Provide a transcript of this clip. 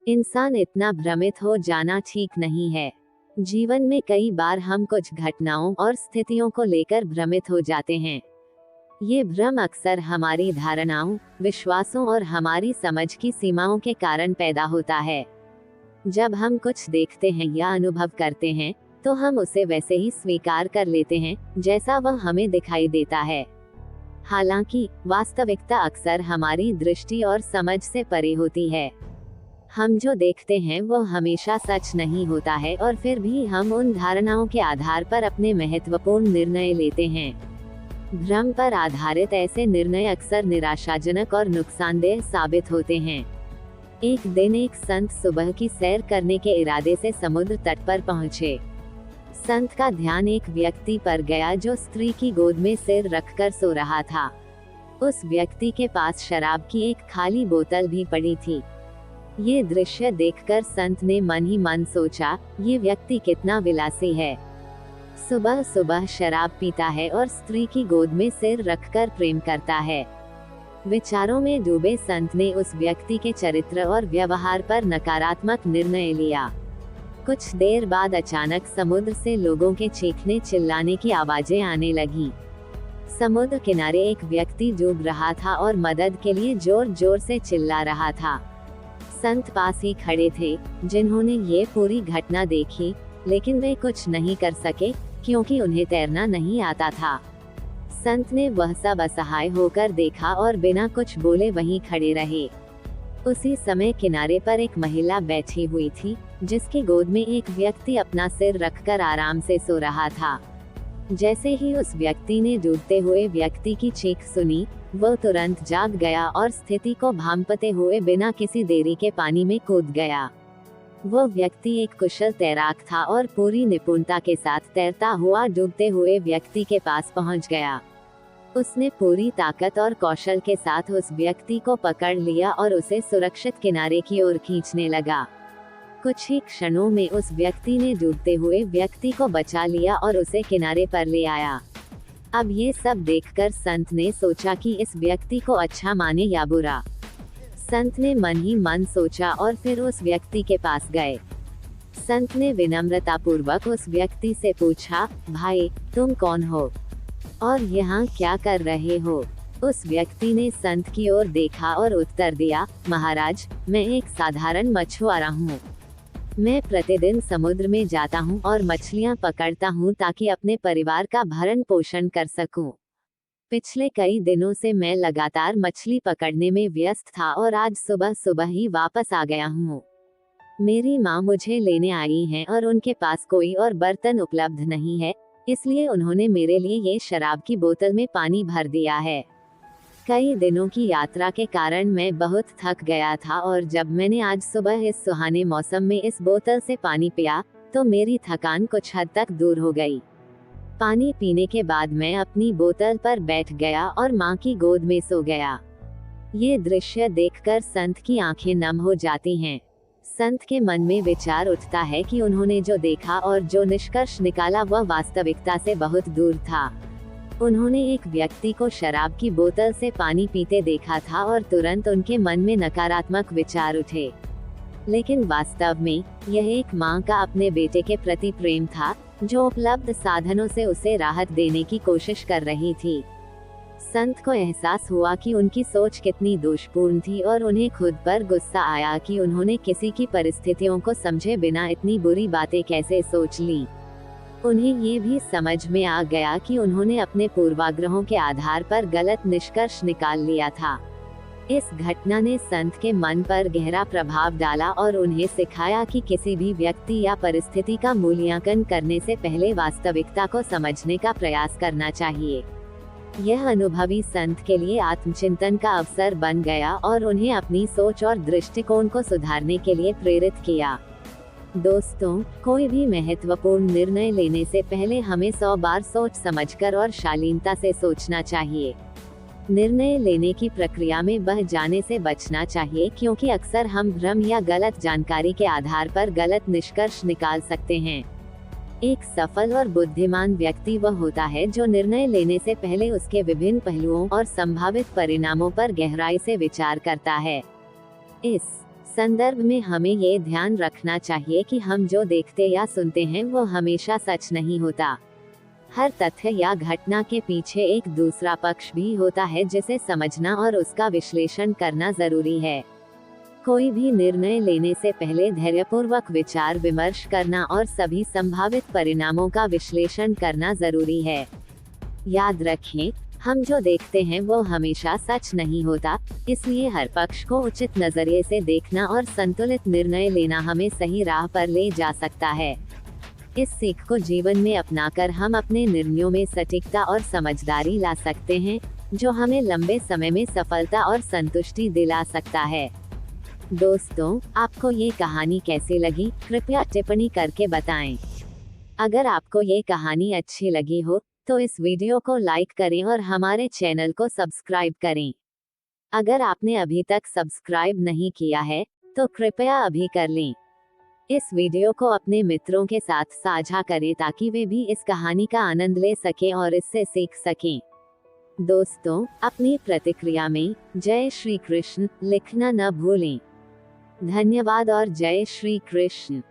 इंसान इतना भ्रमित हो जाना ठीक नहीं है। जीवन में कई बार हम कुछ घटनाओं और स्थितियों को लेकर भ्रमित हो जाते हैं। ये भ्रम अक्सर हमारी धारणाओं, विश्वासों और हमारी समझ की सीमाओं के कारण पैदा होता है। जब हम कुछ देखते हैं या अनुभव करते हैं, तो हम उसे वैसे ही स्वीकार कर लेते हैं जैसा वह हमें दिखाई देता है। हालांकि वास्तविकता अक्सर हमारी दृष्टि और समझ से परे होती है। हम जो देखते हैं वो हमेशा सच नहीं होता है और फिर भी हम उन धारणाओं के आधार पर अपने महत्वपूर्ण निर्णय लेते हैं। भ्रम पर आधारित ऐसे निर्णय अक्सर निराशाजनक और नुकसानदेह साबित होते हैं। एक दिन एक संत सुबह की सैर करने के इरादे से समुद्र तट पर पहुंचे। संत का ध्यान एक व्यक्ति पर गया जो स्त्री की गोद में सिर रखकर सो रहा था। उस व्यक्ति के पास शराब की एक खाली बोतल भी पड़ी थी। ये दृश्य देखकर संत ने मन ही मन सोचा, ये व्यक्ति कितना विलासी है। सुबह सुबह शराब पीता है और स्त्री की गोद में सिर रखकर प्रेम करता है। विचारों में डूबे संत ने उस व्यक्ति के चरित्र और व्यवहार पर नकारात्मक निर्णय लिया। कुछ देर बाद अचानक समुद्र से लोगों के चीखने चिल्लाने की आवाजें आने लगी। समुद्र किनारे एक व्यक्ति डूब रहा था और मदद के लिए जोर जोर से चिल्ला रहा था। संत पास ही खड़े थे, जिन्होंने ये पूरी घटना देखी, लेकिन वे कुछ नहीं कर सके क्योंकि उन्हें तैरना नहीं आता था। संत ने वह सब असहाय होकर देखा और बिना कुछ बोले वहीं खड़े रहे। उसी समय किनारे पर एक महिला बैठी हुई थी, जिसकी गोद में एक व्यक्ति अपना सिर रखकर आराम से सो रहा था। जैसे ही उस व्यक्ति ने डूबते हुए व्यक्ति की चीख सुनी, वह तुरंत जाग गया और स्थिति को भांपते हुए बिना किसी देरी के पानी में कूद गया। वह व्यक्ति एक कुशल तैराक था और पूरी निपुणता के साथ तैरता हुआ डूबते हुए व्यक्ति के पास पहुंच गया। उसने पूरी ताकत और कौशल के साथ उस व्यक्ति को पकड़ लिया और उसे सुरक्षित किनारे की ओर खींचने लगा। कुछ ही क्षणों में उस व्यक्ति ने डूबते हुए व्यक्ति को बचा लिया और उसे किनारे पर ले आया। अब ये सब देखकर संत ने सोचा कि इस व्यक्ति को अच्छा माने या बुरा। संत ने मन ही मन सोचा और फिर उस व्यक्ति के पास गए। संत ने विनम्रतापूर्वक उस व्यक्ति से पूछा, भाई, तुम कौन हो और यहाँ क्या कर रहे हो? उस व्यक्ति ने संत की ओर देखा और उत्तर दिया, महाराज, मैं एक साधारण मछुआरा हूँ। मैं प्रतिदिन समुद्र में जाता हूँ और मछलियाँ पकड़ता हूँ ताकि अपने परिवार का भरण पोषण कर सकूँ। पिछले कई दिनों से मैं लगातार मछली पकड़ने में व्यस्त था और आज सुबह सुबह ही वापस आ गया हूँ। मेरी माँ मुझे लेने आई हैं और उनके पास कोई और बर्तन उपलब्ध नहीं है, इसलिए उन्होंने मेरे लिए ये शराब की बोतल में पानी भर दिया है। कई दिनों की यात्रा के कारण मैं बहुत थक गया था और जब मैंने आज सुबह इस सुहाने मौसम में इस बोतल से पानी पिया, तो मेरी थकान कुछ हद तक दूर हो गई। पानी पीने के बाद मैं अपनी बोतल पर बैठ गया और माँ की गोद में सो गया। ये दृश्य देखकर संत की आंखें नम हो जाती हैं। संत के मन में विचार उठता है कि उन्होंने जो देखा और जो निष्कर्ष निकाला वह वास्तविकता से बहुत दूर था। उन्होंने एक व्यक्ति को शराब की बोतल से पानी पीते देखा था और तुरंत उनके मन में नकारात्मक विचार उठे। लेकिन वास्तव में यह एक माँ का अपने बेटे के प्रति प्रेम था, जो उपलब्ध साधनों से उसे राहत देने की कोशिश कर रही थी। संत को एहसास हुआ कि उनकी सोच कितनी दोषपूर्ण थी और उन्हें खुद पर गुस्सा आया कि उन्होंने किसी की परिस्थितियों को समझे बिना इतनी बुरी बातें कैसे सोच ली। उन्हें ये भी समझ में आ गया कि उन्होंने अपने पूर्वाग्रहों के आधार पर गलत निष्कर्ष निकाल लिया था। इस घटना ने संत के मन पर गहरा प्रभाव डाला और उन्हें सिखाया कि किसी भी व्यक्ति या परिस्थिति का मूल्यांकन करने से पहले वास्तविकता को समझने का प्रयास करना चाहिए। यह अनुभवी संत के लिए आत्मचिंतन का अवसर बन गया और उन्हें अपनी सोच और दृष्टिकोण को सुधारने के लिए प्रेरित किया। दोस्तों, कोई भी महत्वपूर्ण निर्णय लेने से पहले हमें 100 बार सोच समझकर और शालीनता से सोचना चाहिए। निर्णय लेने की प्रक्रिया में बह जाने से बचना चाहिए, क्योंकि अक्सर हम भ्रम या गलत जानकारी के आधार पर गलत निष्कर्ष निकाल सकते हैं। एक सफल और बुद्धिमान व्यक्ति वह होता है जो निर्णय लेने से पहले उसके विभिन्न पहलुओं और संभावित परिणामों पर गहराई से विचार करता है। इस संदर्भ में हमें ये ध्यान रखना चाहिए कि हम जो देखते या सुनते हैं वो हमेशा सच नहीं होता। हर तथ्य या घटना के पीछे एक दूसरा पक्ष भी होता है जिसे समझना और उसका विश्लेषण करना जरूरी है। कोई भी निर्णय लेने से पहले धैर्यपूर्वक विचार विमर्श करना और सभी संभावित परिणामों का विश्लेषण करना जरूरी है। याद रखें, हम जो देखते हैं वो हमेशा सच नहीं होता, इसलिए हर पक्ष को उचित नजरिए से देखना और संतुलित निर्णय लेना हमें सही राह पर ले जा सकता है। इस सीख को जीवन में अपनाकर हम अपने निर्णयों में सटीकता और समझदारी ला सकते हैं, जो हमें लंबे समय में सफलता और संतुष्टि दिला सकता है। दोस्तों, आपको ये कहानी कैसी लगी, कृपया टिप्पणी करके बताएं। अगर आपको ये कहानी अच्छी लगी हो तो इस वीडियो को लाइक करें और हमारे चैनल को सब्सक्राइब करें। अगर आपने अभी तक सब्सक्राइब नहीं किया है तो कृपया अभी कर लें। इस वीडियो को अपने मित्रों के साथ साझा करें ताकि वे भी इस कहानी का आनंद ले सकें और इससे सीख सकें। दोस्तों, अपनी प्रतिक्रिया में जय श्री कृष्ण लिखना न भूलें। धन्यवाद और जय श्री कृष्ण।